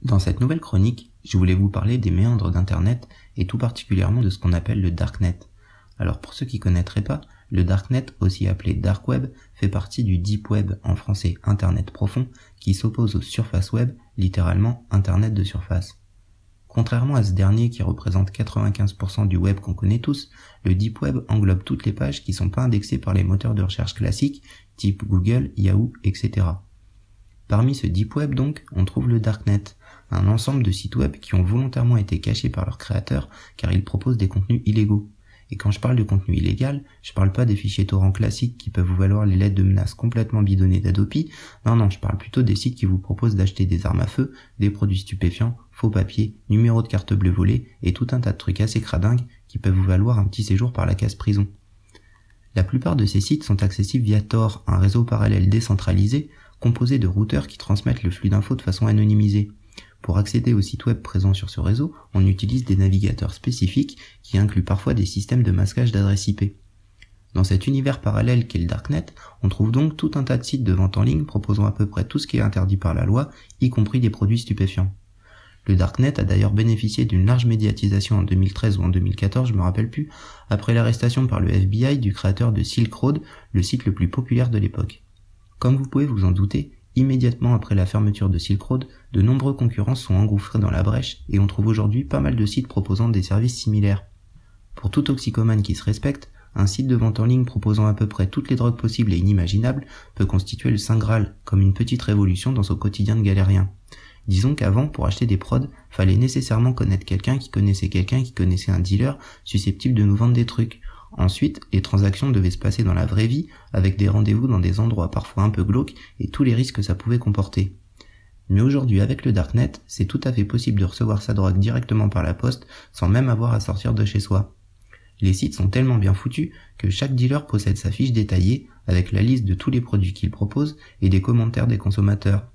Dans cette nouvelle chronique, je voulais vous parler des méandres d'Internet et tout particulièrement de ce qu'on appelle le Darknet. Alors pour ceux qui connaîtraient pas, le Darknet, aussi appelé Dark Web, fait partie du Deep Web, en français Internet profond, qui s'oppose au Surface Web, littéralement Internet de surface. Contrairement à ce dernier qui représente 95% du web qu'on connaît tous, le Deep Web englobe toutes les pages qui sont pas indexées par les moteurs de recherche classiques, type Google, Yahoo, etc. Parmi ce Deep Web donc, on trouve le Darknet, un ensemble de sites web qui ont volontairement été cachés par leurs créateurs car ils proposent des contenus illégaux. Et quand je parle de contenu illégal, je parle pas des fichiers torrents classiques qui peuvent vous valoir les lettres de menaces complètement bidonnées d'Adopi, non, je parle plutôt des sites qui vous proposent d'acheter des armes à feu, des produits stupéfiants, faux papiers, numéros de carte bleue volés et tout un tas de trucs assez cradingues qui peuvent vous valoir un petit séjour par la case prison. La plupart de ces sites sont accessibles via Tor, un réseau parallèle décentralisé, composé de routeurs qui transmettent le flux d'infos de façon anonymisée. Pour accéder aux sites web présents sur ce réseau, on utilise des navigateurs spécifiques qui incluent parfois des systèmes de masquage d'adresses IP. Dans cet univers parallèle qu'est le Darknet, on trouve donc tout un tas de sites de vente en ligne proposant à peu près tout ce qui est interdit par la loi, y compris des produits stupéfiants. Le Darknet a d'ailleurs bénéficié d'une large médiatisation en 2013 ou en 2014, je me rappelle plus, après l'arrestation par le FBI du créateur de Silk Road, le site le plus populaire de l'époque. Comme vous pouvez vous en douter, immédiatement après la fermeture de Silk Road, de nombreux concurrents sont engouffrés dans la brèche et on trouve aujourd'hui pas mal de sites proposant des services similaires. Pour tout toxicomane qui se respecte, un site de vente en ligne proposant à peu près toutes les drogues possibles et inimaginables peut constituer le Saint Graal, comme une petite révolution dans son quotidien de galérien. Disons qu'avant, pour acheter des prods, fallait nécessairement connaître quelqu'un qui connaissait un dealer susceptible de nous vendre des trucs. Ensuite, les transactions devaient se passer dans la vraie vie, avec des rendez-vous dans des endroits parfois un peu glauques et tous les risques que ça pouvait comporter. Mais aujourd'hui, avec le Darknet, c'est tout à fait possible de recevoir sa drogue directement par la poste, sans même avoir à sortir de chez soi. Les sites sont tellement bien foutus que chaque dealer possède sa fiche détaillée, avec la liste de tous les produits qu'il propose et des commentaires des consommateurs.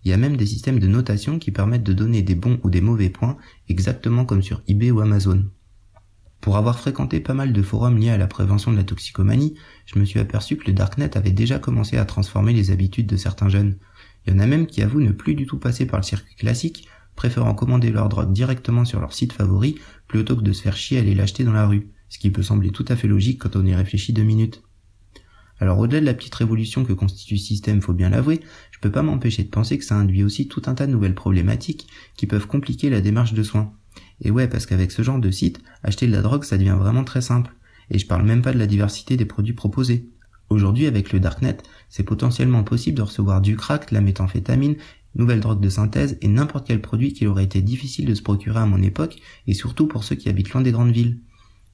Il y a même des systèmes de notation qui permettent de donner des bons ou des mauvais points, exactement comme sur eBay ou Amazon. Pour avoir fréquenté pas mal de forums liés à la prévention de la toxicomanie, je me suis aperçu que le Darknet avait déjà commencé à transformer les habitudes de certains jeunes. Il y en a même qui avouent ne plus du tout passer par le circuit classique, préférant commander leur drogue directement sur leur site favori plutôt que de se faire chier à aller l'acheter dans la rue, ce qui peut sembler tout à fait logique quand on y réfléchit 2 minutes. Alors au-delà de la petite révolution que constitue ce système, faut bien l'avouer, je peux pas m'empêcher de penser que ça induit aussi tout un tas de nouvelles problématiques qui peuvent compliquer la démarche de soins. Et ouais, parce qu'avec ce genre de site, acheter de la drogue ça devient vraiment très simple. Et je parle même pas de la diversité des produits proposés. Aujourd'hui, avec le Darknet, c'est potentiellement possible de recevoir du crack, de la méthamphétamine, nouvelle drogue de synthèse et n'importe quel produit qu'il aurait été difficile de se procurer à mon époque, et surtout pour ceux qui habitent loin des grandes villes.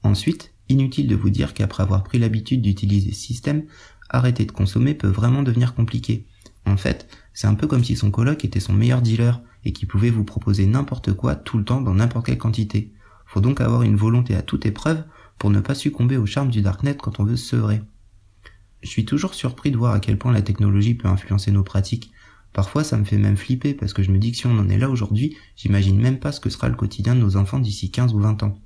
Ensuite, inutile de vous dire qu'après avoir pris l'habitude d'utiliser ce système, arrêter de consommer peut vraiment devenir compliqué. En fait, c'est un peu comme si son coloc était son meilleur dealer et qui pouvait vous proposer n'importe quoi tout le temps dans n'importe quelle quantité. Faut donc avoir une volonté à toute épreuve pour ne pas succomber au charme du Darknet quand on veut se sevrer. Je suis toujours surpris de voir à quel point la technologie peut influencer nos pratiques. Parfois ça me fait même flipper parce que je me dis que si on en est là aujourd'hui, j'imagine même pas ce que sera le quotidien de nos enfants d'ici 15 ou 20 ans.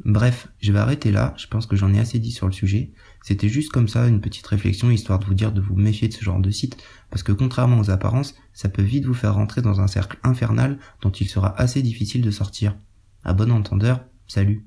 Bref, je vais arrêter là, je pense que j'en ai assez dit sur le sujet. C'était juste comme ça, une petite réflexion histoire de vous dire de vous méfier de ce genre de site, parce que contrairement aux apparences, ça peut vite vous faire rentrer dans un cercle infernal dont il sera assez difficile de sortir. À bon entendeur, salut.